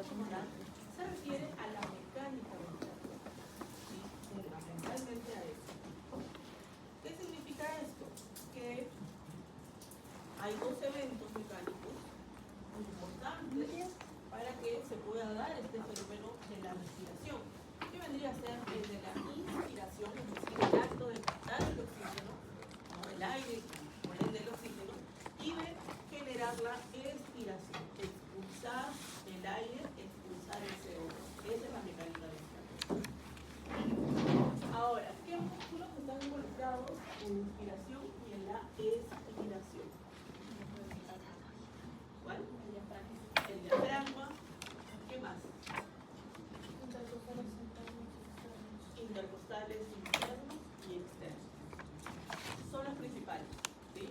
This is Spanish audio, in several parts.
pulmonar se refiere a la mecánica ventilatoria, ¿sí? Fundamentalmente a eso. ¿Qué significa esto? Que hay dos eventos mecánicos importantes para que se pueda dar este fenómeno de la respiración, que vendría a ser el de la inspiración, es decir, el acto de captar el oxígeno, ¿no? El aire, por ende el oxígeno, y de generar la expiración, expulsar el aire, expulsar el CO2. Esa es la mecánica ventilatoria. Ahora, ¿qué músculos están involucrados en la inspiración y en la expiración? ¿Cuál? El diafragma. ¿Qué más? Intercostales internos y externos. Son los principales, ¿sí?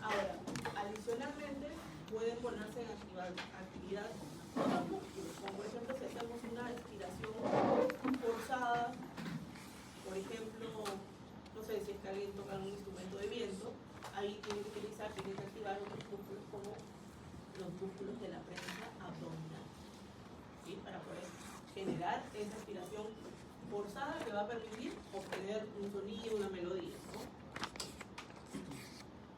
Ahora, adicionalmente, pueden ponerse en actividad otros músculos, como por ejemplo si hacemos una respiración forzada, por ejemplo, no sé, si es que alguien toca un instrumento de viento, ahí tiene que activar otros músculos como los músculos de la prensa abdominal, ¿sí? Para poder generar esa respiración forzada que va a permitir obtener un sonido, una melodía, ¿no?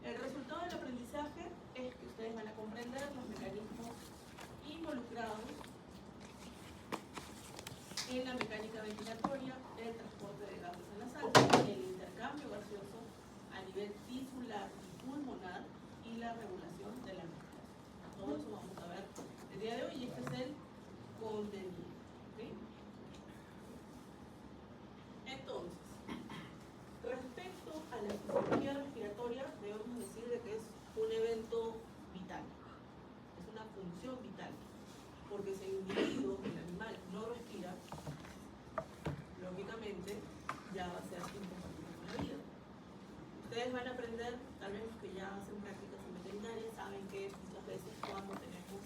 El resultado del aprendizaje es que ustedes van a comprender los mecanismos involucrados en la mecánica ventilatoria, el transporte de gases en la sangre, el intercambio gaseoso a nivel tisular y pulmonar y la regulación de la respiración. Todo eso vamos a ver el día de hoy y este es el contenido, ¿sí? Entonces, respecto a la fisiología respiratoria, debemos decir de que es un evento vital, es una función vital, porque si el individuo, el animal, no respira, lógicamente ya va a ser incompatible con la vida. Ustedes van a aprender, tal vez los que ya hacen prácticas en veterinaria, saben que muchas veces cuando tenemos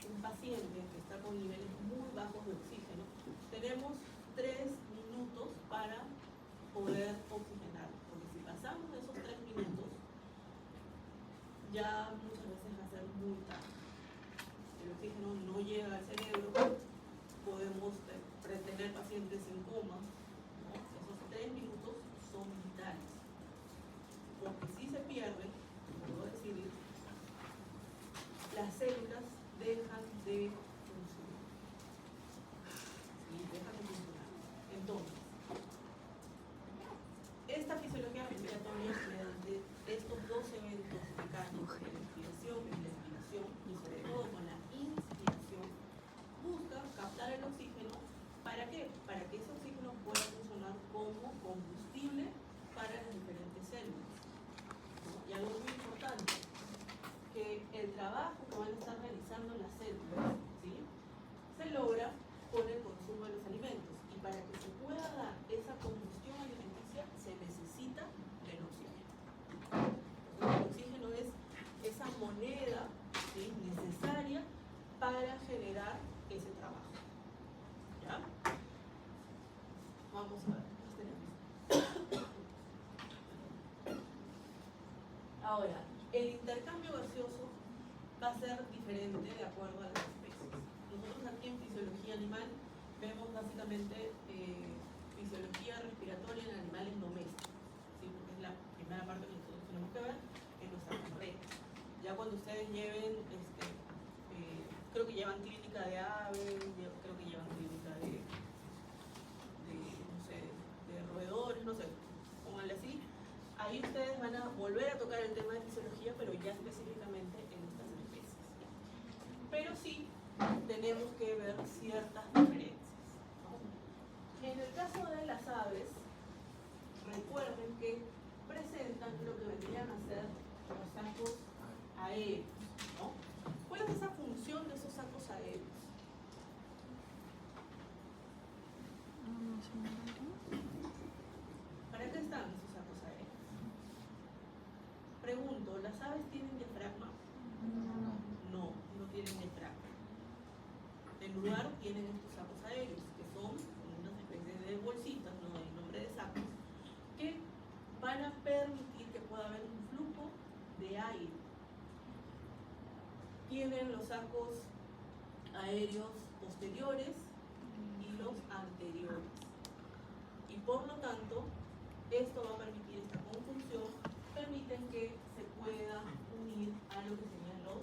un paciente que está con niveles muy bajos de oxígeno, tenemos 3 minutos para poder oxigenar, porque si pasamos esos 3 minutos, ya muchas veces va a ser muy tarde. El oxígeno no llega al cerebro, podemos retener pacientes en coma, ¿no? Esos 3 minutos son vitales, porque si se pierde, puedo decirles, las células dejan de funcionar. ¿Sí? Dejan de funcionar. Entonces, esta fisiología respiratoria, mediante estos dos eventos mecánicos, la inspiración y la expiración, y sobre todo con la inspiración, busca captar el oxígeno. ¿Para qué? Para que ese oxígeno pueda funcionar como combustible para las diferentes células, ¿no? Y algo muy importante, que el trabajo que van a estar realizando las células, ¿sí?, se logra con el consumo de los alimentos, y para que se pueda dar esa combustión alimenticia se necesita del oxígeno. Entonces, el oxígeno es esa moneda, ¿sí?, necesaria para generar ese trabajo. ¿Ya? Vamos a ver. Ahora, el intercambio gaseoso va a ser diferente de acuerdo a las especies. Nosotros aquí en fisiología animal vemos básicamente fisiología respiratoria en animales domésticos, ¿sí? Porque es la primera parte que nosotros tenemos que ver en nuestras carreras. Ya cuando ustedes lleven, creo que llevan clínica de aves, creo que llevan clínica no sé, de roedores, no sé, pónganle así. Ahí ustedes van a volver a tocar el tema de fisiología, pero ya específicamente en estas especies. Pero sí tenemos que ver ciertas diferencias, ¿no? En el caso de las aves, recuerden que presentan lo que vendrían a ser los sacos aéreos, ¿no? ¿Cuál es esa función de esos sacos aéreos? ¿Para qué están esos sacos aéreos? Pregunto, ¿las aves tienen diafragma? No, no tienen diafragma. En lugar tienen estos sacos aéreos, que son unas especies de bolsitas, no hay nombre de sacos, que van a permitir que pueda haber un flujo de aire. Tienen los sacos aéreos posteriores y los anteriores. Y por lo tanto, esto va a permitir, esta conjunción, permiten que se pueda unir a lo que serían los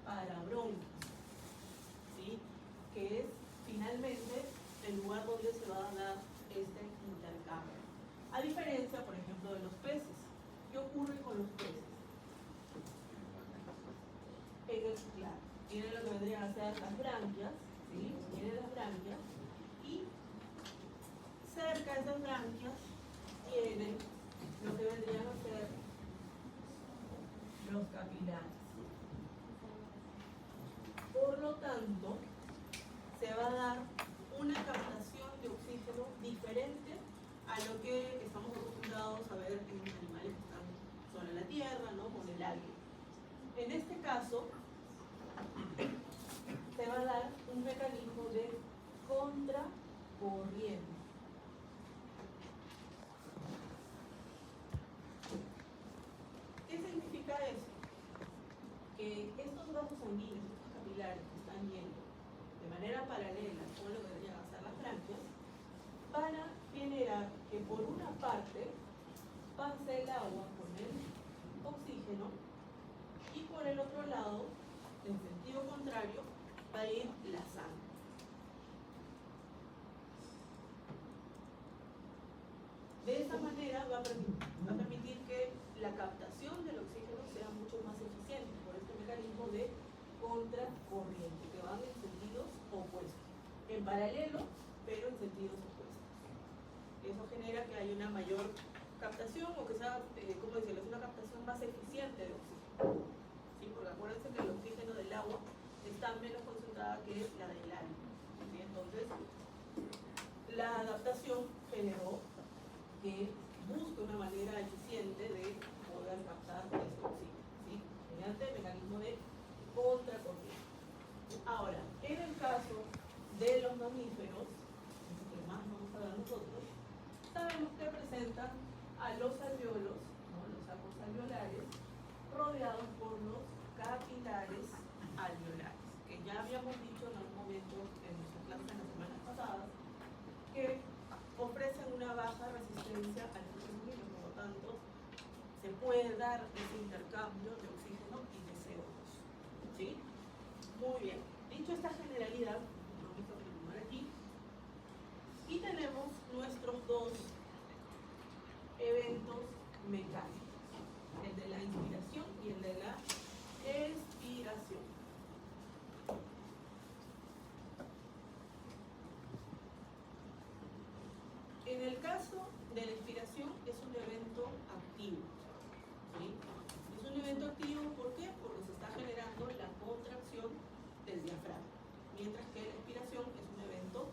parabronquios, ¿sí? Que es finalmente el lugar donde se va a dar este intercambio. A diferencia, por ejemplo, de los peces. ¿Qué ocurre con los peces? Claro, tienen lo que vendrían a ser las branquias, ¿sí? Tienen las branquias y cerca de esas branquias tienen lo que vendrían a ser los capilares. Por lo tanto, se va a dar una captación de oxígeno diferente a lo que estamos acostumbrados a ver en los animales que están sobre la tierra, ¿no? Con el alga. En este caso, se va a dar un mecanismo de contracorriente. ¿Qué significa eso? Que estos vasos sanguíneos, estos capilares que están yendo de manera paralela con lo que deberían hacer las branquias, van a generar que por una parte pase el agua con el oxígeno y por el otro lado, en sentido contrario, va a ir la sangre. De esa manera va a permitir que la captación del oxígeno sea mucho más eficiente por este mecanismo de contracorriente, que van en sentidos opuestos, en paralelo, pero en sentidos opuestos. Eso genera que haya una mayor captación, o que sea, ¿cómo decirlo?, es una captación más eficiente de oxígeno. ¿Sí? Porque acuérdense que el oxígeno del agua está menos concentrada que la del aire. ¿Sí? Entonces, la adaptación generó que busque una manera eficiente de poder captar este oxígeno, ¿sí? Mediante el mecanismo de contracorriente. Ahora, en el caso de los mamíferos, es lo que más vamos a ver nosotros, sabemos que presentan a los alvéolos, ¿no? Los sacos alveolares, rodeados por los capilares alveolares, que ya habíamos dicho en algún momento en nuestras clases en las semanas pasadas, que ofrecen una baja resistencia al oxígeno, por lo tanto, se puede dar ese intercambio de oxígeno y de CO2. ¿Sí? Muy bien. Dicho esta generalidad, vamos a continuar aquí. Y tenemos nuestros dos eventos mecánicos, el de la inspiración y el de la expiración. En el caso de la expiración es un evento activo. ¿Sí? Es un evento activo, ¿por qué? Porque se está generando la contracción del diafragma, mientras que la expiración es un evento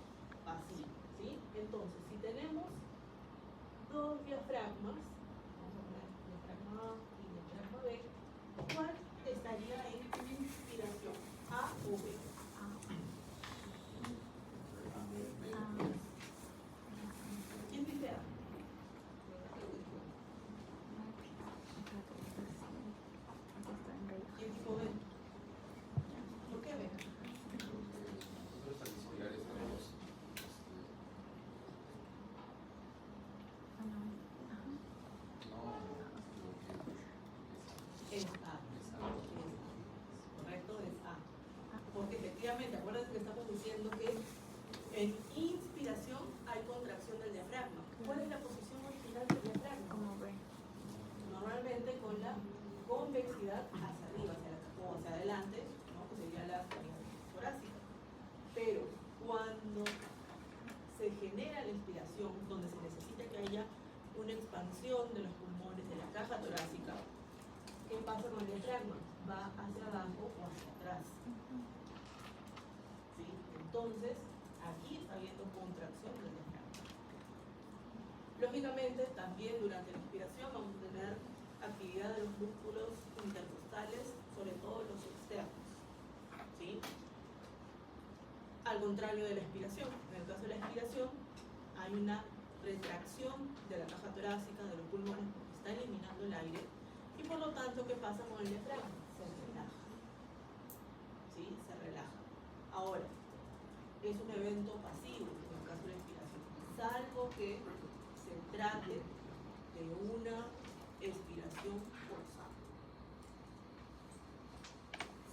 pasivo. ¿Sí? Entonces, si tenemos dos diafragmas, vamos a poner diafragma A y diafragma B, ¿cuál estaría en inspiración? ¿A o B? ¿Quién dice A? ¿Quién dijo B? ¿Por qué B? Nosotros al inspirar estamos Es A. Correcto, es A. Porque efectivamente, acuérdense que estamos diciendo que en inspiración hay contracción del diafragma. ¿Cuál es la posición original del diafragma? Como ve. Normalmente con la convexidad hacia arriba, o hacia adelante, ¿no? Que sería la cavidad torácica. Pero cuando se genera la inspiración, donde se necesita que haya una expansión de los pulmones, de la caja torácica, ¿qué pasa con el diafragma? Va hacia abajo o hacia atrás. ¿Sí? Entonces, aquí está habiendo contracción del diafragma. Lógicamente, también durante la inspiración vamos a tener actividad de los músculos intercostales, sobre todo los externos. ¿Sí? Al contrario de la expiración. En el caso de la expiración, hay una retracción de la caja torácica, de los pulmones, porque está eliminando el aire. Y por lo tanto, ¿qué pasa con el diafragma? Se relaja. ¿Sí? Se relaja. Ahora, evento pasivo, en el caso de la expiración, salvo que se trate de una expiración forzada.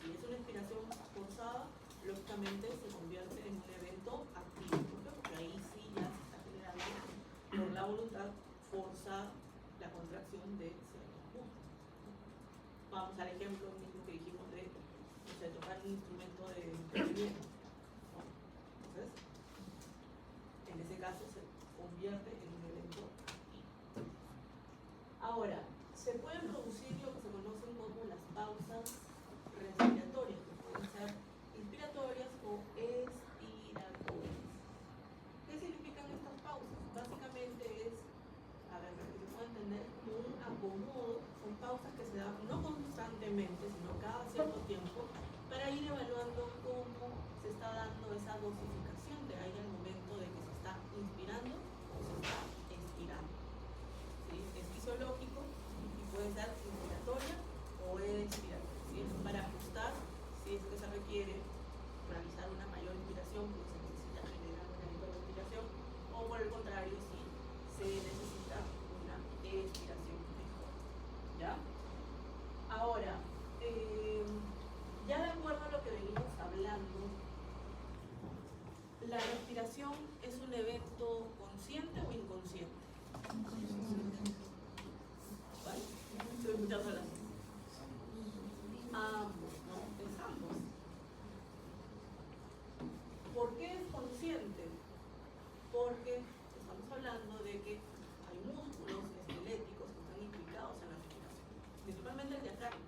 Si es una expiración forzada, lógicamente se convierte en un evento activo. ¿Por qué? Porque ahí sí ya se está generando por la voluntad forzar la contracción de ciertos músculos. Vamos al ejemplo mismo que dijimos de, no sé, tocar un instrumento de entretenimiento, ¿no? Entonces, en ese caso se convierte en un evento activo. Ahora, se pueden producir lo que se conocen como las pausas respiratorias, que pueden ser inspiratorias o expiratorias. ¿Qué significan estas pausas? Básicamente es, a ver, para que se pueda entender, como un acomodo, son pausas que se dan no constantemente, sino cada cierto tiempo, para ir evaluando cómo se está dando esa dosificación de aire al momento de que se está inspirando o se está expirando. ¿Sí? Es fisiológico y puede ser inspiratoria o expiratoria. ¿Sí? Es para ajustar si es que se requiere realizar una mayor inspiración porque se necesita generar una hiperventilación, o por el contrario, si se necesita una expiración mejor. ¿Ya? Ahora, ya de acuerdo a lo que venimos hablando, ¿la respiración es un evento consciente o inconsciente? ¿Vale? Estoy escuchando las dos. Ambos, ¿no? Es ambos. ¿Por qué es consciente? Porque estamos hablando de que hay músculos esqueléticos que están implicados en la respiración, principalmente el diafragma.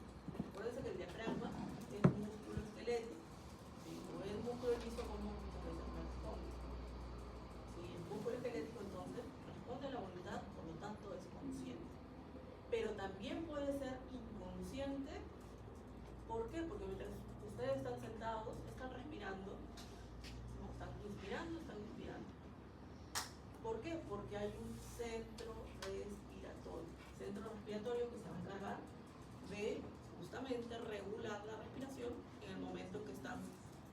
Acuérdense que el diafragma es un músculo esquelético, ¿sí? No es músculo liso como muchas veces me responde. ¿Sí? El músculo esquelético entonces responde a la voluntad, por lo tanto es consciente. Pero también puede ser inconsciente. ¿Por qué? Porque mientras ustedes están sentados, están respirando, ¿no? Están inspirando, están inspirando. ¿Por qué? Porque hay un centro respiratorio que se va a encargar de justamente regular la respiración en el momento que están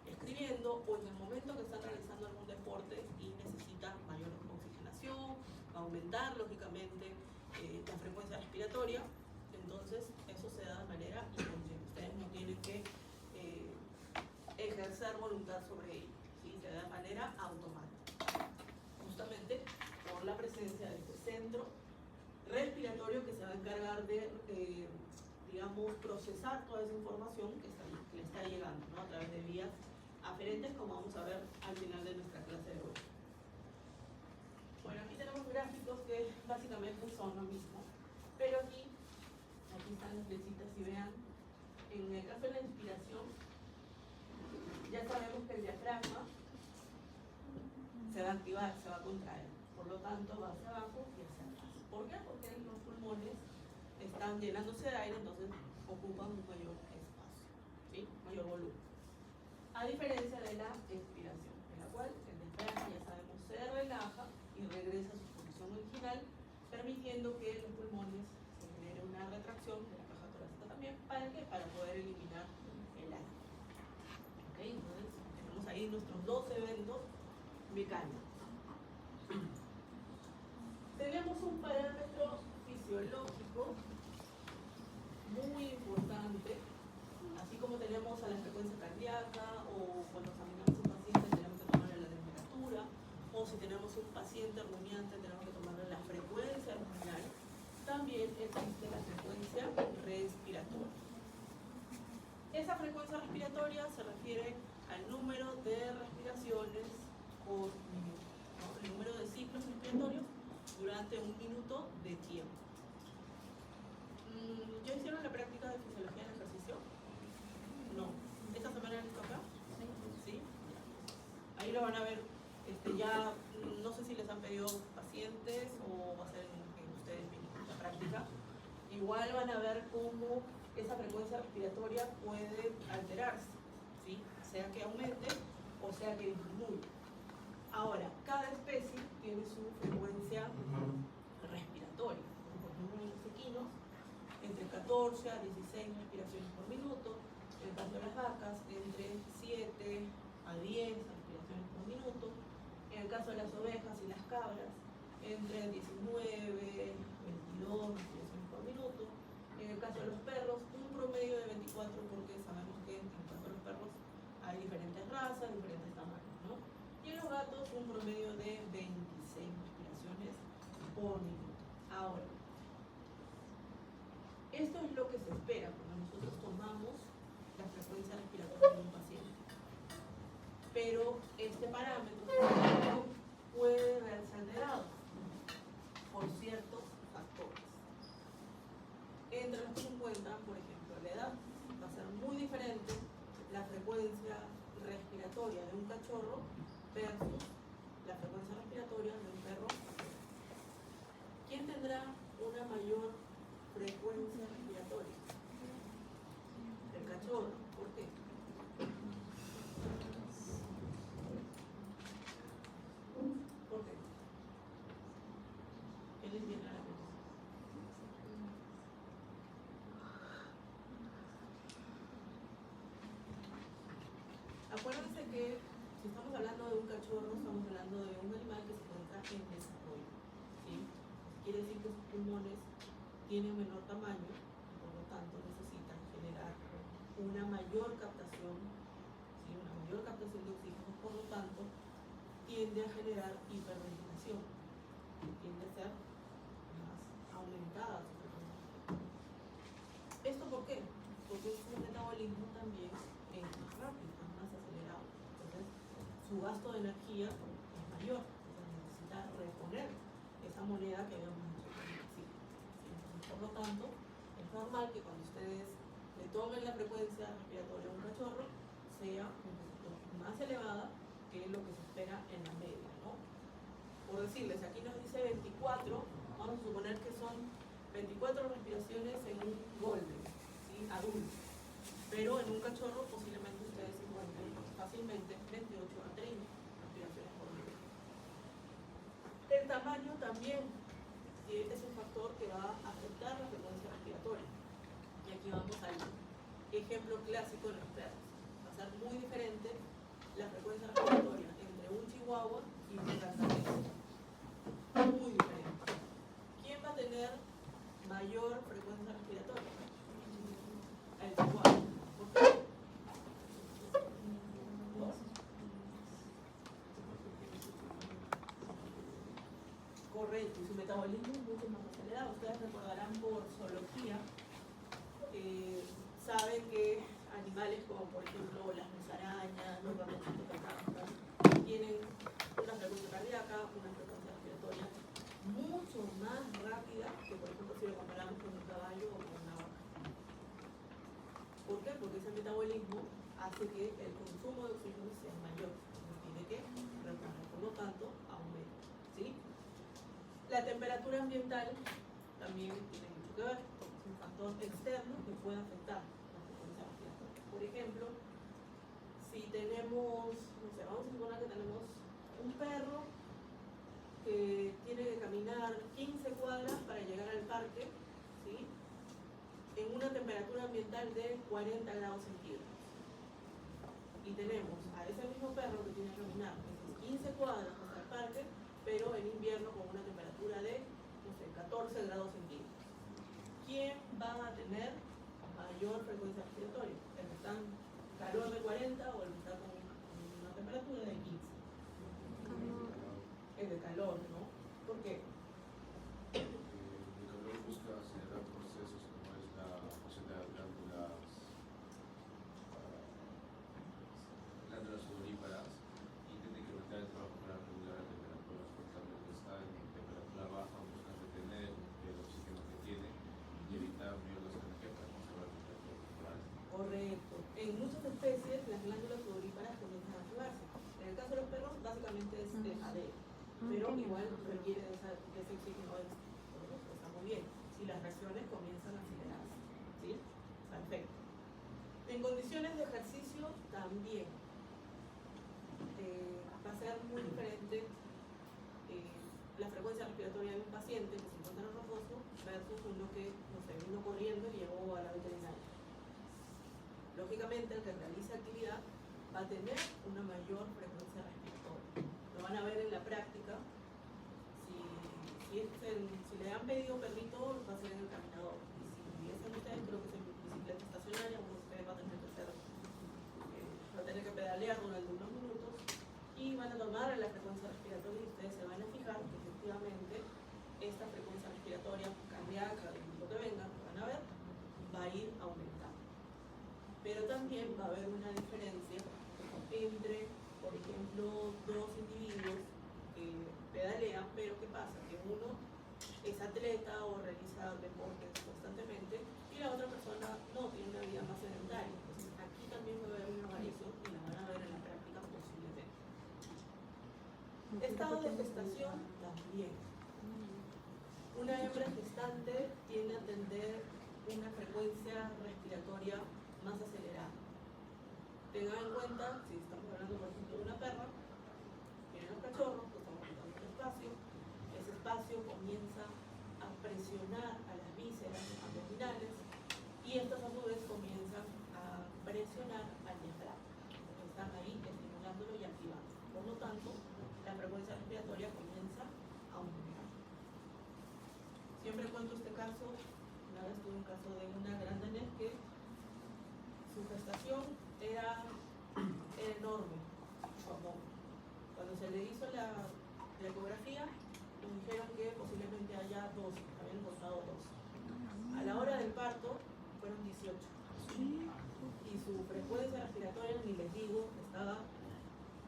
escribiendo o en el momento que están realizando algún deporte y necesitan mayor oxigenación, aumentar lógicamente la frecuencia respiratoria. Entonces eso se da de manera inconsciente. Ustedes no tienen que ejercer voluntad sobre ello, ¿sí? Se da de manera automática, justamente por la presencia de este centro respiratorio que se va a encargar de, digamos, procesar toda esa información que le está llegando, ¿no? A través de vías aferentes, como vamos a ver al final de nuestra clase de hoy. Bueno, aquí tenemos gráficos que básicamente son lo mismo, pero aquí están las flechitas y vean, en el caso de la inspiración, ya sabemos que el diafragma se va a activar, se va a contraer, por lo tanto va hacia abajo y hacia atrás. ¿Por qué? Porque los pulmones están llenándose de aire, entonces ocupan un mayor espacio, ¿sí? Mayor volumen. A diferencia de la expiración, en la cual el diafragma, ya sabemos, se relaja y regresa a su posición original, permitiendo que los pulmones se genere una retracción de la caja torácica también. ¿Para qué? Para poder eliminar el aire. ¿Ok? Entonces tenemos ahí nuestros dos eventos mecánicos. Tenemos un parámetro fisiológico muy importante, así como tenemos a la frecuencia cardíaca, o cuando examinamos a un paciente tenemos que tomarle la temperatura, o si tenemos un paciente rumiante tenemos que tomarle la frecuencia ruminal. También existe la frecuencia respiratoria. Esa frecuencia respiratoria se refiere al número de respiraciones por minuto, ¿no? El número de ciclos respiratorios durante un minuto de tiempo. ¿Ya hicieron la práctica de fisiología del ejercicio? No. ¿Esta semana les toca? Sí. Ahí lo van a ver. Ya no sé si les han pedido pacientes o va a ser en ustedes mismos la práctica. Igual van a ver cómo esa frecuencia respiratoria puede alterarse, ¿sí? Sea que aumente o sea que disminuya. Ahora, cada especie tiene su frecuencia respiratoria. Por ejemplo, en los equinos, entre 14 a 16 respiraciones por minuto. En el caso de las vacas, entre 7 a 10 respiraciones por minuto. el caso de las ovejas y las cabras, entre 19, 22 respiraciones por minuto. En el caso de los perros, un promedio de 24, porque sabemos que en el caso de los perros hay diferentes razas, diferentes tamaños, ¿no? Y en los gatos, un promedio de 26 respiraciones por minuto. Ahora, esto es lo que se espera cuando nosotros tomamos la frecuencia respiratoria de un paciente. Pero este parámetro puede verse alterado por ciertos factores. Entre los que se encuentran, por ejemplo, la edad. Va a ser muy diferente la frecuencia respiratoria de un cachorro versus la frecuencia respiratoria de un perro. ¿Quién tendrá una mayor frecuencia respiratoria? El cachorro. ¿Por qué? ¿Por qué? ¿Quién les viene a la mente? Acuérdense que si estamos hablando de un cachorro, estamos hablando de un animal que se encuentra en desarrollo, ¿sí? Quiere decir que sus pulmones tienen menor tamaño, y por lo tanto necesitan generar una mayor captación, ¿sí? Una mayor captación de oxígeno, por lo tanto tiende a generar hiperventilación, tiende a ser más aumentada su frecuencia. ¿Esto por qué? Porque su metabolismo también es más rápido, es más acelerado. Entonces, su gasto de energía es mayor. Entonces, necesita reponer esa moneda que habíamos hecho con el oxígeno. ¿Sí? Entonces, por lo tanto, es normal que cuando ustedes le tomen la frecuencia respiratoria a un cachorro, sea un poquito más elevada que lo que se espera en la media, ¿no? Por decirles, aquí nos dice 24, vamos a suponer que son 24 respiraciones en un golden, ¿sí? Adulto. Pero en un cachorro posiblemente ustedes se encuentren fácilmente 28 a 30 respiraciones por minuto. El tamaño también es un factor que va a afectar la frecuencia respiratoria. Y aquí vamos al ejemplo clásico de los perros. Va a ser muy diferente la frecuencia respiratoria entre un chihuahua y un cantanés. Muy diferente. ¿Quién va a tener mayor frecuencia respiratoria? El chihuahua. ¿Por qué? Correcto, y su metabolismo es mucho más acelerado. Ustedes recordarán por zoología, saben que animales como por ejemplo las musarañas, los ratoncitos que cantan, tienen una frecuencia cardíaca, una frecuencia respiratoria mucho más rápida que por ejemplo si lo comparamos con un caballo o con una vaca. ¿Por qué? Porque ese metabolismo hace que el consumo de oxígeno sea mayor, tiene que reponer, por lo tanto aumenta, ¿sí? La temperatura ambiental también tiene mucho que ver, porque es un factor externo que puede afectar la frecuencia respiratoria. Por ejemplo, si tenemos, no sé, vamos a suponer que tenemos un perro que tiene que caminar 15 cuadras para llegar al parque, ¿sí? En una temperatura ambiental de 40 grados centígrados. Y tenemos a ese mismo perro que tiene que caminar esas 15 cuadras hasta el parque, pero en invierno con una temperatura de, no sé, 14 grados centígrados. ¿Quién va a tener mayor frecuencia respiratoria? ¿El que está en calor de 40 o el que está con una temperatura de 15? El de calor, ¿no? ¿Por qué? El calor busca acelerar procesos como es la función de las glándulas sudoríparas y tiene que aumentar el trabajo para regular la temperatura. Por tanto, que está en temperatura baja, busca retener el oxígeno que tiene y evitar mayor gasto de energía para conservar la temperatura corporal. Correcto. En muchas especies las glándulas sudoríparas comienzan a activarse. En el caso de los perros, básicamente es dejadero, pero igual requiere de ese oxígeno extra. Está muy bien. Si las reacciones comienzan a acelerarse, ¿sí? Perfecto. En condiciones de ejercicio también va a ser muy diferente la frecuencia respiratoria de un paciente que se encuentra en reposo versus uno que, no sé, vino corriendo y llegó a la veterinaria. Lógicamente, el que realiza actividad va a tener una mayor frecuencia respiratoria. No va van a ver en la práctica. Si le han pedido perrito, va a ser en el caminador. Y si es en ustedes, creo que es en bicicleta estacionaria, bueno, ustedes van a tener que hacer, va a tener que pedalear durante unos minutos y van a tomar la frecuencia respiratoria y ustedes se van a fijar que efectivamente esta frecuencia respiratoria cardíaca, lo que venga, van a ver, va a ir aumentando. Pero también va a haber una diferencia entre, por ejemplo, dos individuos que pedalean, pero ¿qué pasa? Que uno es atleta o realiza deportes constantemente y la otra persona no, tiene una vida más sedentaria. Entonces aquí también va a haber una variación y la van a ver en la práctica posiblemente. Estado de gestación también. Una hembra gestante tiende a tener una frecuencia respiratoria más acelerada. Tengan en cuenta, si estamos hablando por ejemplo de una perra, tienen los cachorros, que estamos quitando un espacio, ese espacio comienza a presionar a las vísceras abdominales y estas a su vez comienzan a presionar al diafragma. Están ahí estimulándolo y activando. Por lo tanto, la frecuencia respiratoria comienza a aumentar. Siempre cuento este caso. Una vez tuve un caso de una gran danés que su gestación era enorme. Cuando se le hizo la ecografía, nos dijeron que posiblemente haya dos, habían contado dos. A la hora del parto fueron 18. Y su frecuencia respiratoria, ni les digo, estaba,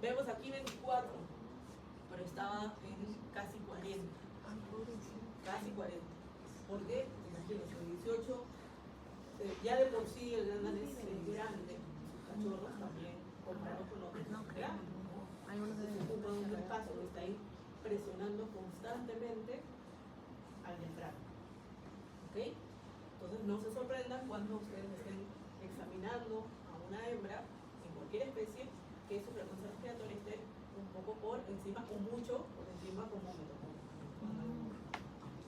vemos aquí 24, pero estaba en casi 40. Casi 40. ¿Por qué? Imagínense, 18, ya de por sí el gran danés es grande, sus cachorros también, comparado con otros, grandes, ¿no? Se ocupa un espacio que está ahí presionando constantemente al diafragma. ¿Ok? Entonces no se sorprendan cuando ustedes estén examinando a una hembra en cualquier especie que su frecuencia respiratoria esté un poco por encima o mucho por encima como me tocó.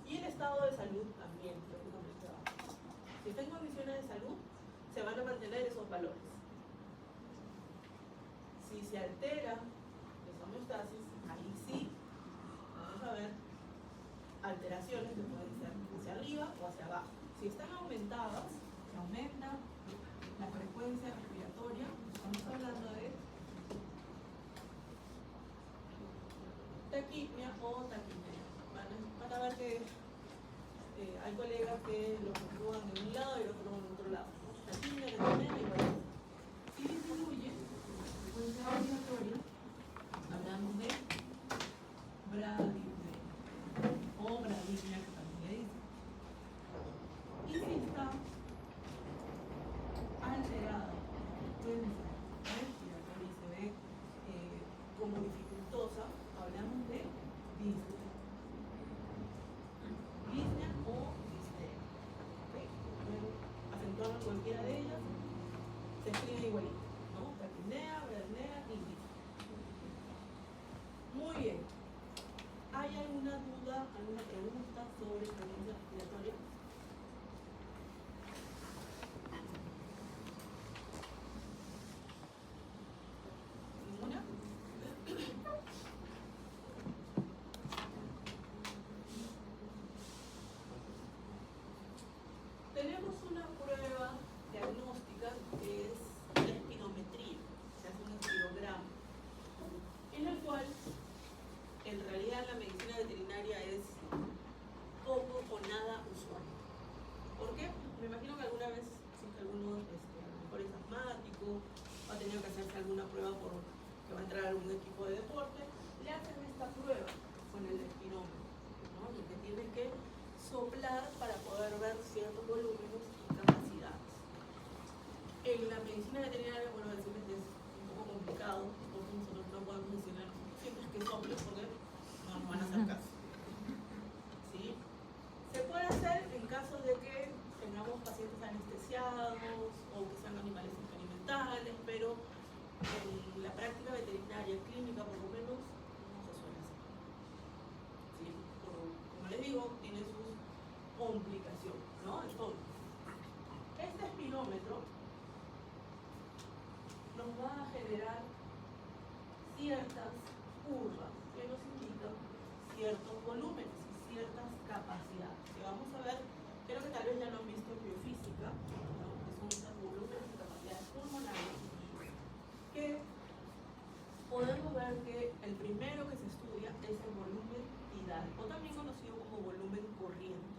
Y el estado de salud también, lógicamente. Si están en condiciones de salud, se van a mantener esos valores. Si se altera esa homeostasis, ahí sí vamos a ver alteraciones que pueden ser hacia arriba o hacia abajo. Si están aumentadas, se aumenta la frecuencia respiratoria, estamos hablando de taquipnea o taquipnea. Van a ver que hay colegas que lo puntúan de un lado y el otro en otro lado. Taquipnea, taquipnea y bueno. Si disminuye la frecuencia respiratoria, hablamos de bradipnea o bradipnea, que también le dicen. Y si está alterada la frecuencia respiratoria y se ve como dificultosa, hablamos de disnea. Disnea o disnea. ¿Okay? Pueden acentuar cualquiera de ellas, se escribe igualito, ¿no? Taquipnea, bradipnea y disnea. Muy bien. ¿Hay alguna duda, alguna pregunta sobre frecuencia respiratoria? ¿Ninguna? Tenemos una prueba diagnóstica que es la espirometría, se hace un espirograma, en el cual en realidad la medicina veterinaria es poco o nada usual. ¿Por qué? Me imagino que alguna vez, si alguno a lo mejor es asmático, ha tenido que hacerse alguna prueba que va a entrar a algún equipo de deporte, le hacen esta prueba con el espirómetro, ¿no? Lo que tiene que soplar para poder ver ciertos volúmenes y capacidades. En la medicina veterinaria, bueno, decirles que es un poco complicado, porque nosotros no podemos decirle siempre que soples porque no nos van a hacer caso. ¿Sí? Se puede hacer en caso de que tengamos pacientes anestesiados o que sean animales experimentales, pero en la práctica veterinaria clínica por lo menos no se suele hacer. ¿Sí? Como les digo, tiene sus complicaciones, ¿no? Entonces, este espirómetro nos va a generar ciertas curvas ciertos volúmenes y ciertas capacidades. Que vamos a ver, creo que tal vez ya lo han visto en biofísica, ¿no? Que son estos volúmenes y capacidades pulmonares, que podemos ver que el primero que se estudia es el volumen tidal, o también conocido como volumen corriente.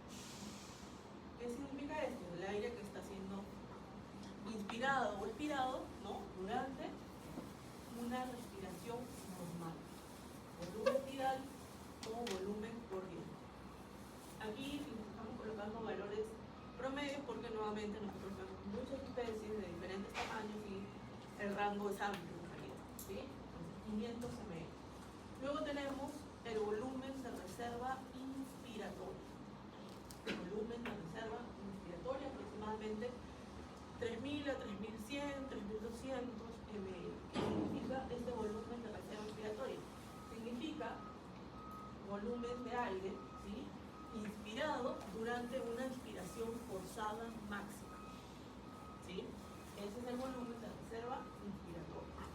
¿Qué significa esto? El aire que está siendo inspirado o expirado, ¿no?, durante una respiración normal. Volumen tidal o volumen corriente. Aquí estamos colocando valores promedios porque nuevamente nosotros vemos muchas especies de diferentes tamaños y el rango es amplio en realidad, ¿sí? Entonces 500 ml. Luego tenemos el volumen de reserva inspiratoria. El volumen de reserva inspiratoria aproximadamente 3.000 a 3.100, 3.200 ml. ¿Qué significa este volumen de reserva inspiratoria? Significa volumen de aire, ¿sí?, inspirado durante una inspiración forzada máxima, ¿sí? Ese es el volumen de reserva inspiratoria.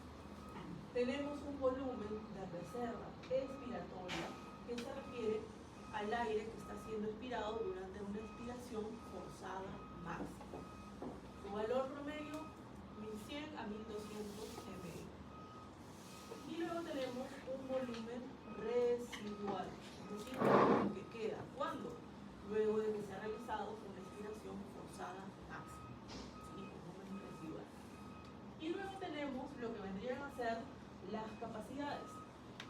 Tenemos un volumen de reserva expiratoria que se refiere al aire que está siendo expirado durante una expiración forzada máxima. Su valor promedio 1.100 a 1.200 ml. Y luego tenemos un volumen residual, es decir, el que queda. ¿Cuándo? Luego de que se ha realizado una expiración forzada máxima, ¿sí? Volumen residual. Y luego tenemos lo que vendrían a ser las capacidades.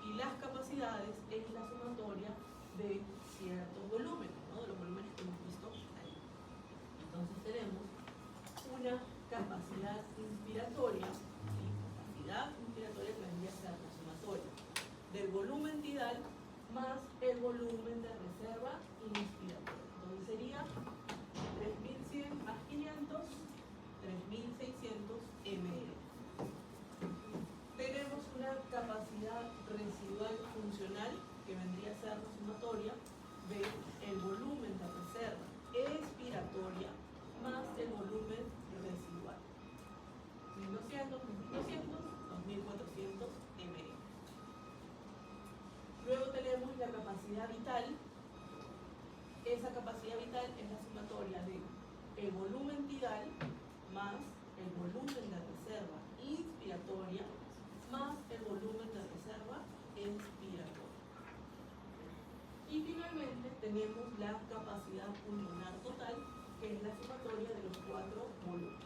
Y las capacidades es la sumatoria de ciertos volúmenes, ¿no?, de los volúmenes que hemos visto ahí. Entonces tenemos una capacidad inspiratoria, ¿sí?, capacidad inspiratoria que vendría a ser la sumatoria del volumen tidal más el volumen de reserva inspiratoria. Entonces sería 3.100 más 500, 3.600 ml. Tenemos una capacidad residual funcional que vendría a ser la sumatoria del volumen de reserva expiratoria más el volumen residual. 1.200, 1.200, 2.400 ml. Luego tenemos la capacidad vital. Esa capacidad vital es la sumatoria de el volumen tidal más el volumen de reserva inspiratoria más el volumen de reserva expiratoria. Y finalmente tenemos la capacidad pulmonar total, que es la sumatoria de los cuatro volúmenes.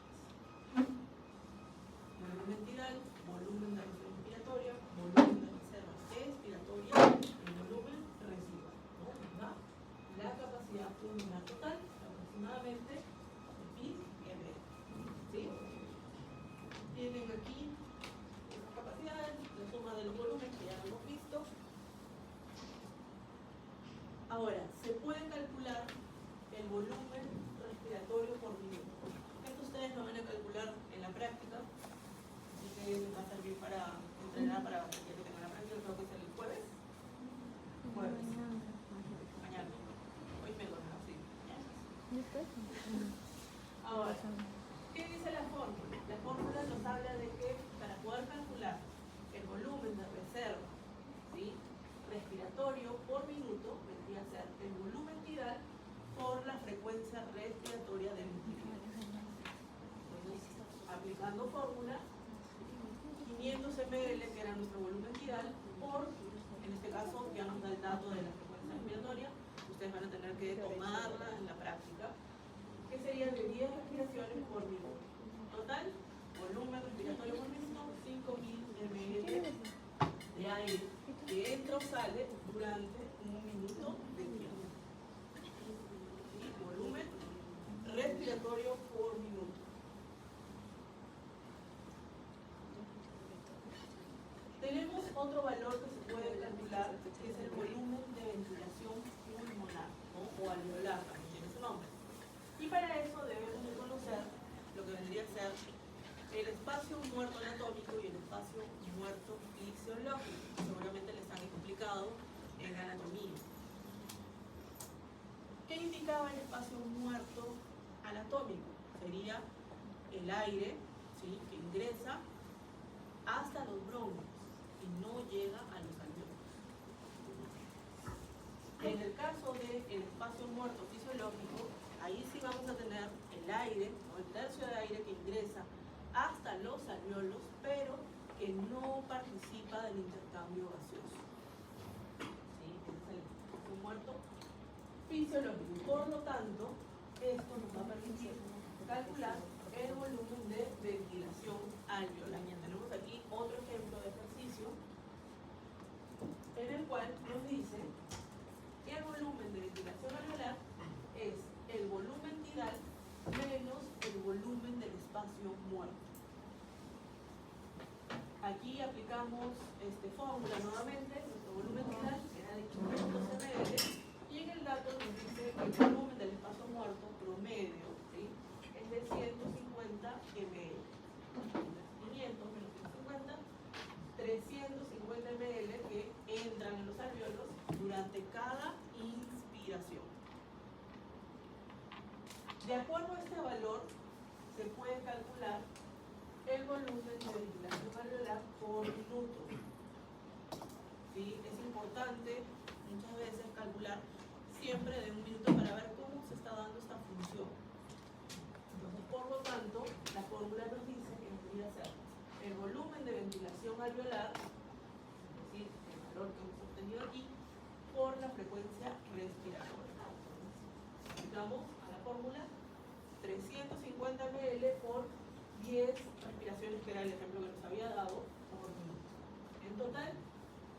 Volumen tidal, volumen de reserva inspiratoria, volumen de reserva expiratoria y volumen residual, ¿no? ¿Va? La capacidad pulmonar total, aproximadamente 1.000 ml. ¿Sí? Tienen aquí las capacidades, la suma de los volúmenes que ya lo hemos visto. Ahora, se puede calcular el volumen respiratorio por minuto. Esto ustedes lo van a calcular en la práctica, así que les va a servir para entrenar para que ya tengan la práctica. Creo que es el jueves. Mañana. Hoy me lo sí. Ahora, ¿qué dice la fórmula? La fórmula nos habla de que para poder calcular el volumen de reserva, ¿sí?, respiratorio por minuto, vendría a ser el volumen tidal por la frecuencia respiratoria del individuo. Entonces, aplicando fórmula, 500 ml, que era nuestro volumen tidal, por, en este caso, ya nos da el dato de la frecuencia respiratoria. Ustedes van a tener que tomarla en la práctica, que sería de 10 respiraciones por minuto. Total, volumen respiratorio por minuto, 5.000 ml de aire que entra o sale durante un minuto de tiempo. ¿Sí? Volumen respiratorio por minuto. Tenemos otro valor que se puede calcular, que es el volumen de ventilación pulmonar, ¿no?, o alveolar, también tiene su nombre. Y para eso debemos de conocer lo que vendría a ser el espacio muerto anatómico y el espacio muerto fisiológico. Seguramente les han explicado en anatomía. ¿Qué indicaba el espacio muerto anatómico? Sería el aire, ¿sí?, que ingresa hasta los bronquios y no llega a los alveolos. los alveolos, pero que no participa del intercambio gaseoso. ¿Sí? Ese es el espacio muerto fisiológico. Por lo tanto, esto nos va a permitir calcular el volumen de ventilación alveolar. Tenemos aquí otro ejemplo de ejercicio en el cual nos dice que el volumen de ventilación alveolar es el volumen tidal menos el volumen del espacio muerto. Aquí aplicamos fórmula nuevamente, nuestro volumen tidal era de 500 ml y en el dato nos dice que el volumen del espacio muerto promedio, ¿sí?, es de 150 ml. 500 menos 150, 350 ml que entran en los alveolos durante cada inspiración. De acuerdo a este valor, se puede calcular el volumen de ventilación alveolar por minuto. ¿Sí? Es importante muchas veces calcular siempre de un minuto para ver cómo se está dando esta función. Entonces, por lo tanto, la fórmula nos dice que debería ser el volumen de ventilación alveolar, es decir, el valor que hemos obtenido aquí, por la frecuencia respiratoria. Aplicamos a la fórmula 350 ml por 10 respiraciones, que era el ejemplo que nos había dado, por minuto. En total,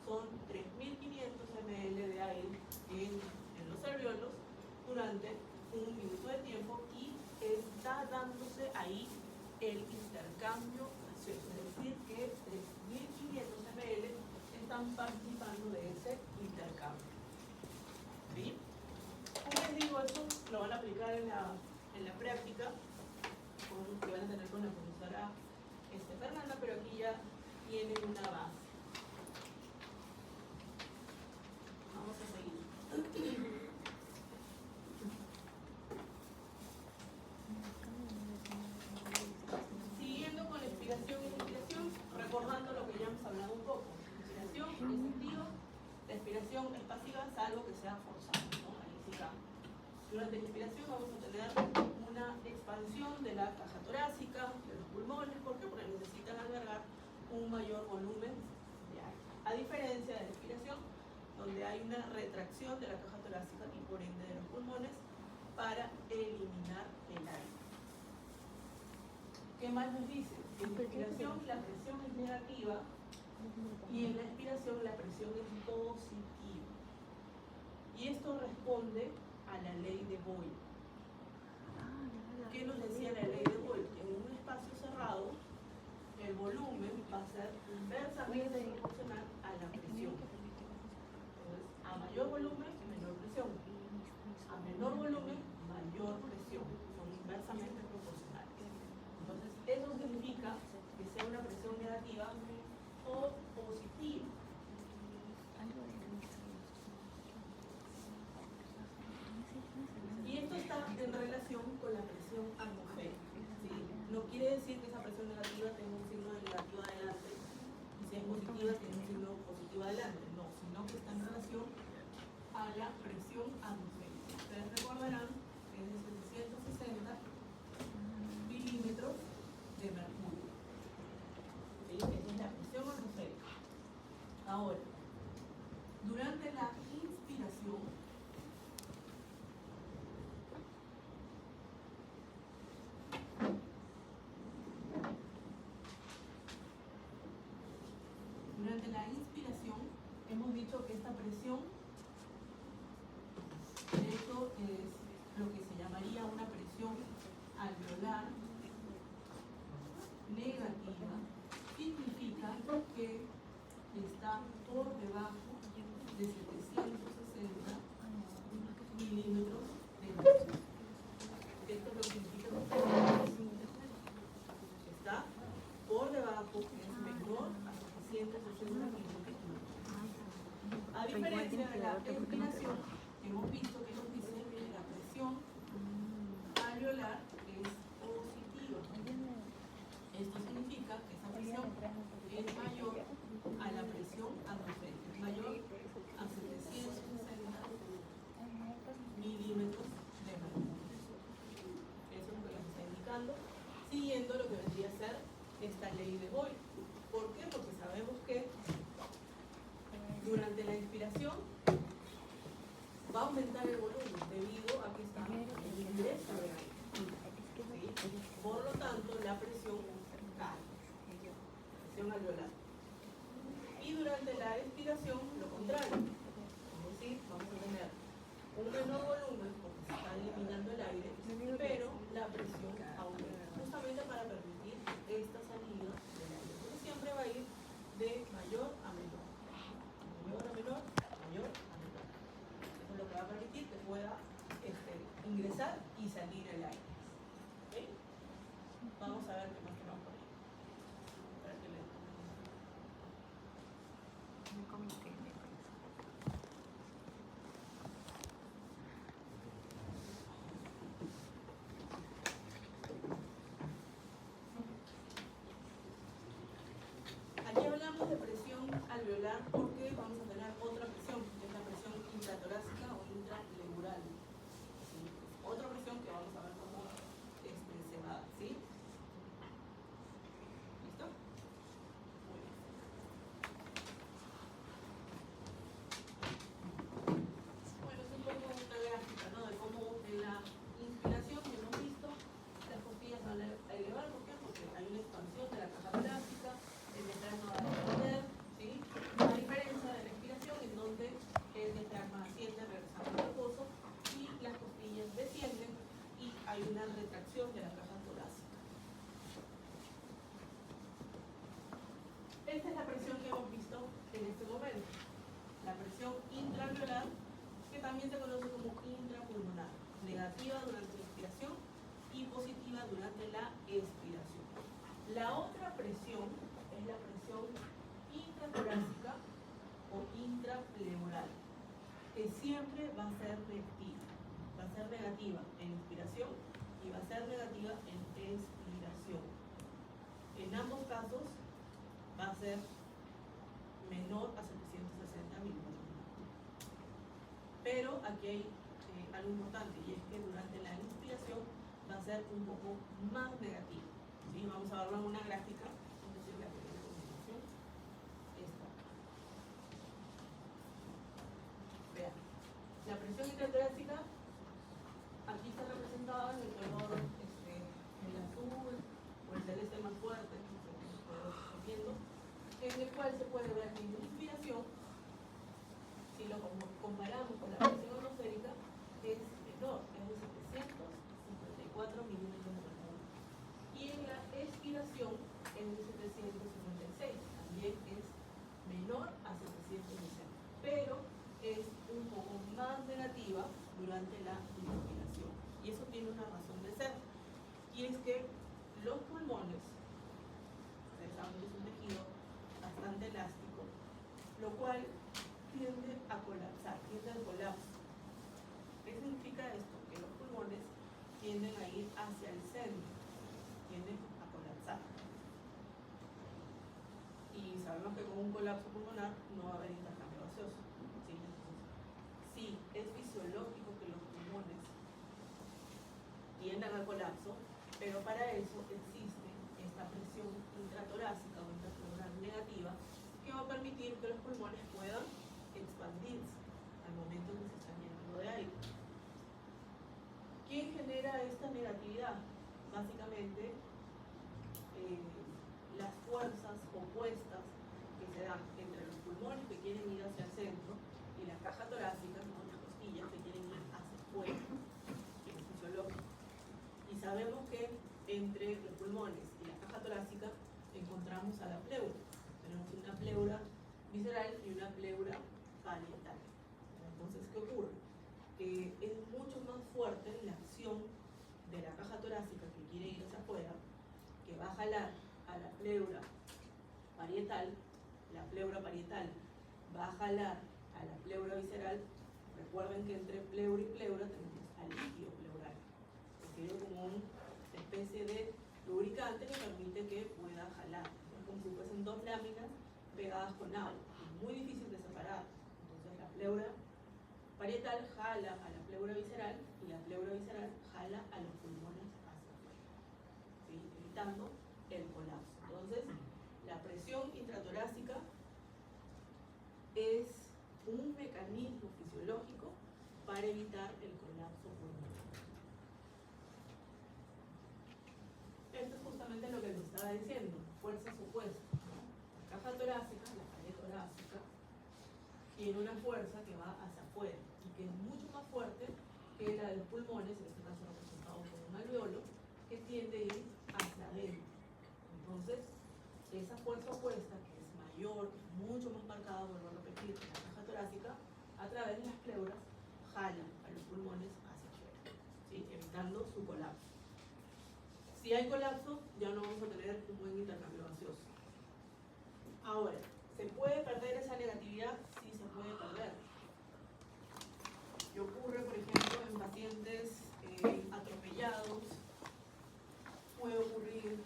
son 3.500 ml de aire en los alveolos durante un minuto de tiempo y está dándose ahí el intercambio gaseoso, es decir, que 3.500 ml están participando de ese intercambio. ¿Sí? Como les digo, eso lo van a aplicar en la práctica, que van a tener con la profesora Fernanda, pero aquí ya tienen una base. Vamos a seguir. Siguiendo con la expiración y expiración, recordando lo que ya hemos hablado un poco. La expiración es activa, la expiración es pasiva, salvo que sea forzada, ¿no? Ahí sí cambia. Durante la inspiración vamos a tener una expansión de la caja torácica, de los pulmones. ¿Por qué? Porque necesitan albergar un mayor volumen de aire. A diferencia de la expiración, donde hay una retracción de la caja torácica y por ende de los pulmones para eliminar el aire. ¿Qué más nos dice? En la inspiración la presión es negativa y en la expiración la presión es positiva. Y esto responde a la ley de Boyle. ¿Qué nos decía la ley de Boyle? Que en un espacio cerrado el volumen va a ser inversamente proporcional a la presión. Entonces, a mayor volumen, menor presión. A menor volumen, mayor presión. Son inversamente proporcionales. Entonces, eso significa que sea una presión negativa o positiva. Y esto está en relación con la presión atmosférica. ¿Sí? No quiere decir que esa presión negativa tenga un signo de negativo adelante y si es positiva tiene un signo positivo adelante. No, sino que está en relación a la presión atmosférica. Ustedes recordarán que es de 760 milímetros de mercurio. ¿Sí? Esa es la presión atmosférica. Ahora, durante la inspiración, hemos dicho que esta presión, de hecho, es lo que se llamaría una presión alveolar negativa, significa que está por debajo de 760 milímetros de mercurio. Esto es lo que significa que está por debajo, es menor a 760 milímetros. A diferencia de la expiración, hemos visto que nos dice que la presión alveolar es positiva. Esto significa que esa presión es mayor a la presión atmosférica, es mayor a 760 milímetros de mercurio. Eso es lo que nos está indicando, siguiendo lo que vendría a ser esta ley de Boyle. ¿Por qué? Porque sabemos que durante la inspiración va a aumentar el volumen debido a que está el ingreso de aire. ¿Sí? Por lo tanto, la presión cae, presión alveolar. Y durante la expiración, lo contrario. Es decir, vamos a tener un menor volumen porque se está eliminando el aire, pero la presión aumenta, justamente para permitir esta salida del aire. Porque siempre va a ir de mayor a menor, mayor a menor, mayor a menor. Eso es lo que va a permitir que pueda ingresar y salir el aire. ¿Ok? Vamos a ver qué más tenemos por ahí. Para que le... Aquí hablamos de presión alveolar porque vamos a tener otra presión, que es la presión intratorácica o intrapleural. ¿Sí? Otra presión que vamos a ver cómo se va a dar. ¿Sí? ¿Listo? Muy bien. Bueno, es un poco una gráfica, ¿no? De cómo en la inspiración que hemos visto, las costillas van a elevar. ¿Por qué? Porque hay una expansión de la caja torácica, el diafragma va a descender, ¿sí? A diferencia de la expiración, en donde el diafragma asciende regresando al reposo y las costillas descienden y hay una retracción de la caja torácica. Esta es la presión que hemos visto en este momento. La presión intraalveolar, que también se conoce como intrapulmonar, negativa durante la inspiración y positiva durante la expiración. La otra presión es la presión intratorácica o intrapleural, que siempre va a ser negativa. Va a ser negativa en inspiración y va a ser negativa en expiración. En ambos casos va a ser menor a 760 milímetros. Pero aquí hay algo importante, y es que durante la inspiración va a ser un poco más negativo. ¿Sí? Vamos a verlo en una gráfica, es decir, la que viene a continuación. Esta. Vean, la presión intratorácica aquí está representada en el color el azul o el celeste más fuerte, viendo, en el cual se puede ver que en inspiración, si lo comparamos con la presión atmosférica, es menor, es de 754 milímetros de mercurio. Y en la expiración es de 756, también es menor a 760, pero es un poco más negativa durante la inspiración. Y eso tiene una razón de ser. Y es que los pulmones, ustedes saben que es un tejido bastante elástico, lo cual tiende a colapsar, tiende al colapso. ¿Qué significa esto? Que los pulmones tienden a ir hacia el centro, tienden a colapsar. Y sabemos que con un colapso pulmonar no va a haber intercambio gaseoso. ¿Sí? Entonces, sí, es fisiológico que los pulmones tiendan al colapso, pero para eso existe esta presión intratorácica o intrapleural negativa que va a permitir que los pulmones puedan expandirse al momento en que se están llenando de aire. ¿Quién genera esta negatividad? Básicamente las fuerzas opuestas que se dan entre los pulmones que quieren ir hacia el centro y la caja torácica, ¿no? Las costillas que quieren ir hacia afuera, que es fisiológico. Y sabemos que entre los pulmones y la caja torácica encontramos a la pleura. Tenemos una pleura visceral y una pleura parietal. Entonces, ¿qué ocurre? Que es mucho más fuerte la acción de la caja torácica que quiere ir hacia afuera, que va a jalar a la pleura parietal. La pleura parietal va a jalar a la pleura visceral. Recuerden que entre pleura y pleura tenemos al líquido pleural, que sirve como una especie de lubricante que permite que pueda jalar. Es como si fuesen dos láminas pegadas con agua. Es muy difícil de separar. Entonces la pleura parietal jala a la pleura visceral y la pleura visceral jala a los pulmones hacia afuera, ¿sí? Evitando el colapso. Entonces, diciendo, fuerzas opuestas, ¿no? La caja torácica, la pared torácica, tiene una fuerza que va hacia afuera y que es mucho más fuerte que la de los pulmones, en este caso representado por un alveolo, que tiende a ir hacia adentro. Entonces, esa fuerza opuesta, que es mayor, que es mucho más marcada, vuelvo a repetir, en la caja torácica, a través de las pleuras, jala a los pulmones hacia afuera, ¿sí? Evitando su colapso. Si hay colapso, ya no vamos a tener un buen intercambio gaseoso. Ahora, ¿se puede perder esa negatividad? Sí, se puede perder. Y ocurre, por ejemplo, en pacientes atropellados, puede ocurrir,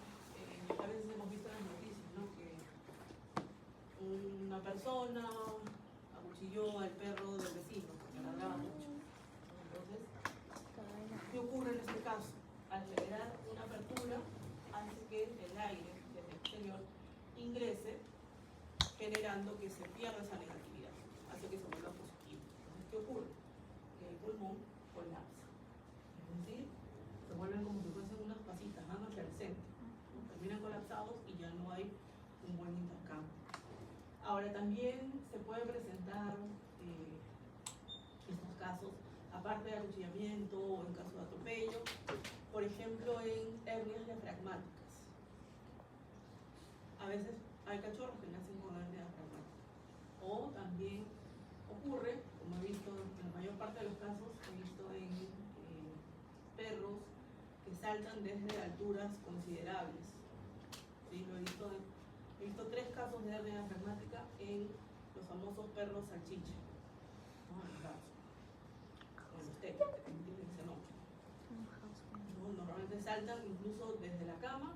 a veces hemos visto en las noticias, ¿no? Que una persona acuchilló al perro del vecino porque ladraba mucho. Entonces, ¿qué ocurre en este caso? Al generar una apertura, hace que el aire desde el exterior ingrese, generando que se pierda esa negatividad, hace que se vuelva positivo. Entonces, ¿qué ocurre? Que el pulmón colapsa. Es decir, se vuelven como si fuesen unas pasitas, van hacia el centro, ¿no? Terminan colapsados y ya no hay un buen intercambio. Ahora, también se puede presentar estos casos, aparte de acuchillamiento o en caso de atropello, por ejemplo, en hernias diafragmáticas. A veces hay cachorros que nacen con hernia diafragmática. O también ocurre, como he visto en la mayor parte de los casos, he visto en perros que saltan desde alturas considerables. ¿Sí? He visto 3 casos de hernia diafragmática en los famosos perros salchicha, ¿no? En los gatos, o en los tetas, que tienen ese nombre. ¿No? Normalmente saltan incluso desde la cama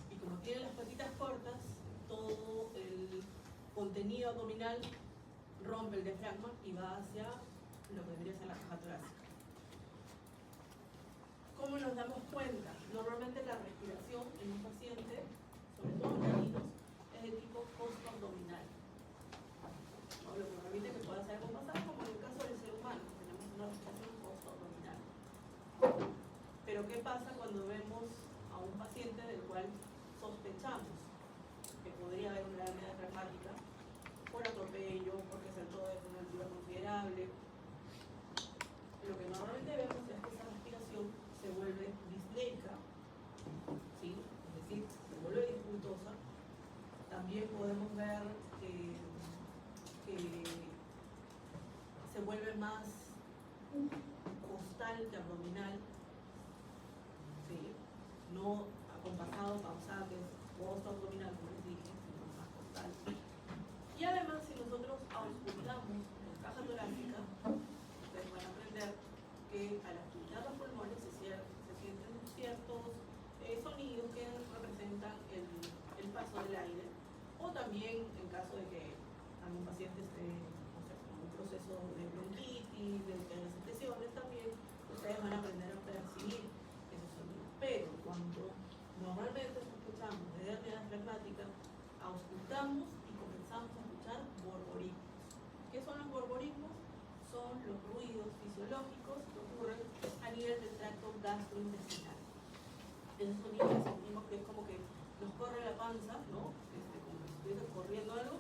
y como tienen las patitas cortas, todo el contenido abdominal rompe el diafragma y va hacia lo que debería ser la caja torácica. ¿Cómo nos damos cuenta? Normalmente la respiración en un paciente, sobre todo en caninos, es de tipo post-abdominal. ¿No? Lo que permite que pueda ser algo pasar, como en el caso del ser humano, que tenemos una respiración post-abdominal. Pero ¿qué pasa cuando vemos a un paciente del cual sospechamos que podría haber una hernia diafragmática por atropello, porque saltó desde una altura considerable? Lo que normalmente vemos es que esa respiración se vuelve disneica, ¿sí? Es decir, se vuelve dificultosa. También podemos ver que se vuelve más costal que abdominal, ¿sí? No acompasado, pausado, que es post-abdominal, como les dije, sino más costal. Y además, si nosotros auscultamos la caja torácica, ustedes van a aprender que al auscultar los pulmones se sienten ciertos sonidos que representan el paso del aire, o también en caso de que algún paciente esté, no sé, con un proceso de bronquitis, de secreciones, también ustedes van a aprender a percibir esos sonidos. Pero cuando normalmente escuchamos de hernia diafragmática, auscultamos y comenzamos a escuchar borborismos. ¿Qué son los borborismos? Son los ruidos fisiológicos que ocurren a nivel del tracto gastrointestinal. Ese sonido que sentimos que es como que nos corre la panza, ¿no? Como si estuviese corriendo algo,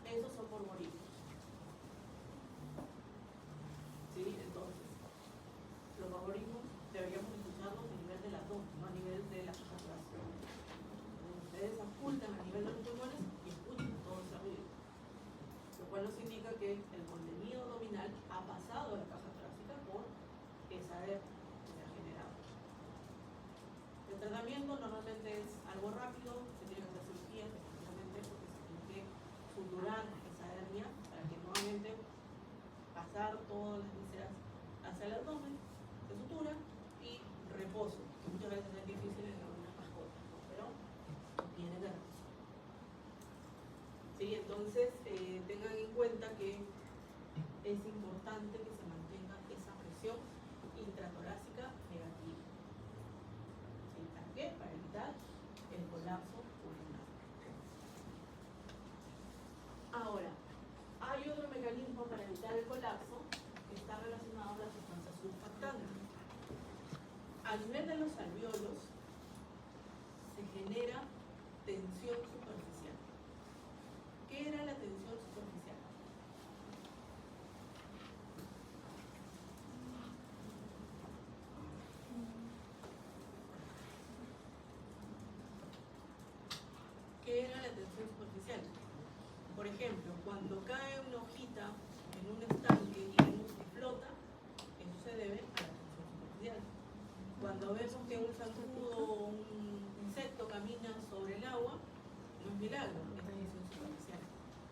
esos son borborismos. ¿Sí? Entonces, los borborismos deberíamos escucharlos a nivel del abdomen, no a nivel de la caja torácica. Ustedes auscultan a nivel de los pulmones y escuchan todo ese ruido, lo cual nos indica que el contenido abdominal ha pasado a la caja torácica por esa hernia que se ha generado. El tratamiento normalmente es algo rápido, se tiene que hacer cirugía efectivamente porque se tiene que suturar esa hernia para que nuevamente pasar todas las vísceras hacia el abdomen, se sutura y reposo, que muchas veces es difícil en algunas mascotas, ¿no? Pero tiene que reposar. ¿Sí? Entonces tengan en cuenta que es importante que se mantenga esa presión intratorácica negativa. ¿Sí? ¿Para qué? Para evitar el colapso pulmonar. Ahora, hay otro mecanismo para evitar el colapso que está relacionado a las sustancias surfactantes. A nivel de los alvéolos, genera tensión superficial. ¿Qué era la tensión superficial? ¿Qué era la tensión superficial? Por ejemplo, cuando cae una hojita en un estanque y vemos que flota, eso se debe a la tensión superficial. Cuando vemos que un zancudo o un insecto camina sobre el agua, no es milagro, es tensión superficial.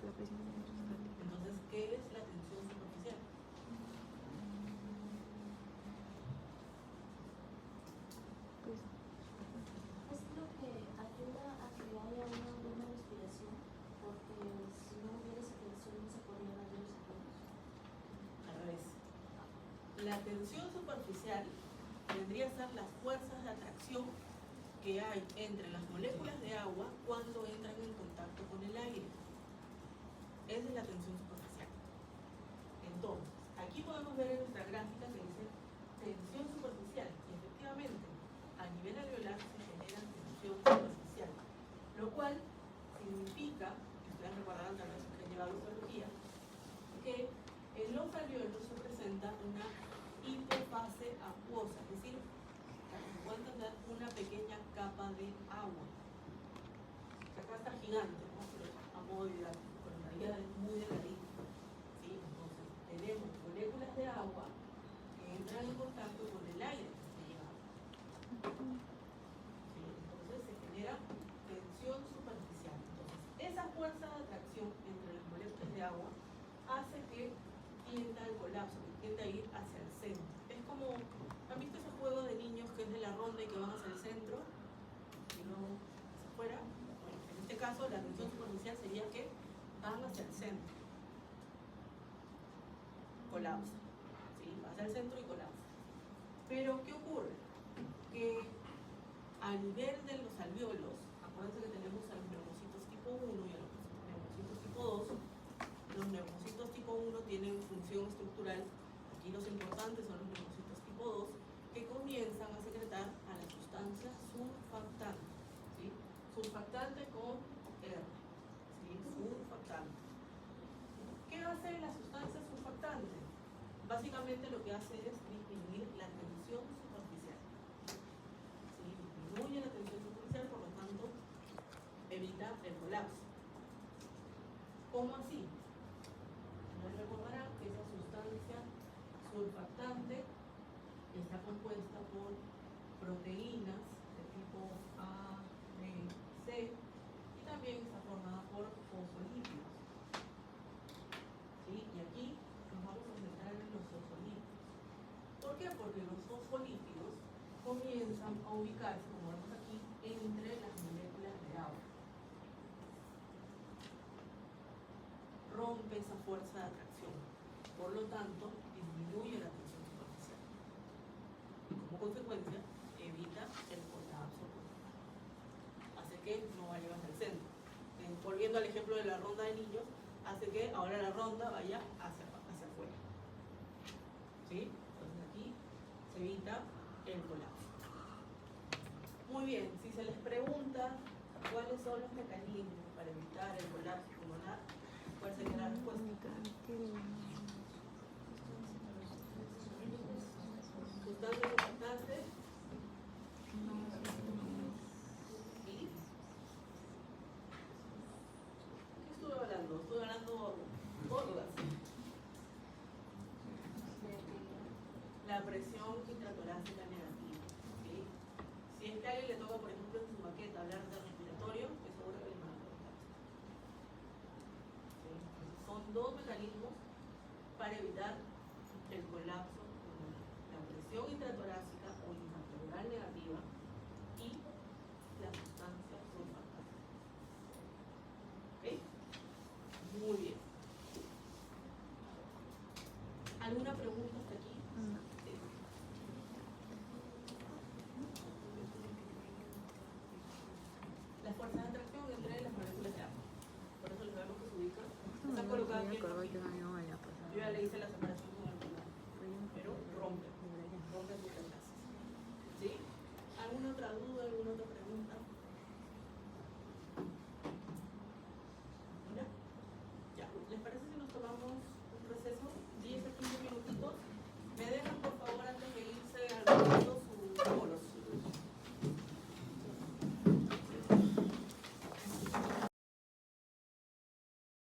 Entonces, ¿qué es la tensión superficial? Es lo que ayuda a que haya una buena respiración, porque si no hubiera esa tensión no se podrían hacer los efectos. Al revés. La tensión superficial vendría a ser las fuerzas de atracción que hay entre las moléculas de agua cuando entran en contacto con el aire. Esa es la tensión superficial. Entonces, aquí podemos ver en nuestra gráfica que dice tensión superficial. Y efectivamente, a nivel alveolar se genera tensión superficial, lo cual significa, ustedes recordarán tal vez que han llevado biología, que en los alveolos se presenta una hipofase acuosa, es decir, se puede entender una pequeña capa de agua. Acá está gigante, ¿no? Pero a modo didáctico, pero en realidad es muy delgadito. ¿Sí? Entonces, tenemos moléculas de agua que entran en contacto con el aire que está llegando. ¿Sí? Entonces, se genera tensión superficial. Entonces, esa fuerza de atracción entre las moléculas de agua hace que tienda al colapso, que tienda a ir hacia el centro. Es como, ¿han visto ese juego de niños que es de la ronda y que van hacia el centro y luego hacia afuera? Bueno, en este caso la tensión superficial sería que van hacia el centro, colapsa, ¿sí? Va hacia el centro y colapsa. Pero ¿qué ocurre? Que a nivel de los alveolos, acuérdense que tenemos a los neumocitos tipo 1 y a los neumocitos tipo 2. Los neumocitos tipo 1 tienen función estructural, aquí los importantes son los neumocitos tipo 2, que comienzan a secretar a la sustancia surfactante, ¿sí? Surfactante con R, ¿sí? Surfactante. ¿Qué hace la sustancia surfactante? Básicamente lo que hace es disminuir la tensión superficial, ¿sí? Disminuye la tensión superficial, por lo tanto evita el colapso. ¿Cómo así? Nos recordarán que esa sustancia surfactante está compuesta por proteínas de tipo A, B, C y también está formada por fosfolípidos. ¿Sí? Y aquí nos vamos a centrar en los fosfolípidos. ¿Por qué? Porque los fosfolípidos comienzan a ubicarse, como vemos aquí, entre las moléculas de agua. Rompe esa fuerza de atracción, por lo tanto disminuye la tensión superficial y como consecuencia evita el colapso total, hace que no vaya hacia el centro. Volviendo al ejemplo de la ronda de niños, hace que ahora la ronda vaya hacia afuera, ¿sí? Entonces aquí se evita el colapso. Muy bien, si se les pregunta cuáles son los mecanismos para evitar el colapso pulmonar, ¿cuál sería la respuesta? Sustancias surfactantes y ¿qué estuve hablando? Estuve hablando todas. La presión intratorácica negativa, ¿sí? Si es que a alguien le toca, por ejemplo, en su maqueta hablar de respiratorio, es seguro que les van a preguntar. ¿Sí? Son dos mecanismos para evitar el colapso pulmonar: la presión intratorácica o intrapleural negativa y la sustancia surfactante. ¿Ok? Muy bien. ¿Alguna pregunta hasta aquí? Sí. La fuerza de atracción entre las moléculas de agua. Por eso les vemos que se ubican. Están colocadas aquí en el papel. Yo ya le hice la semana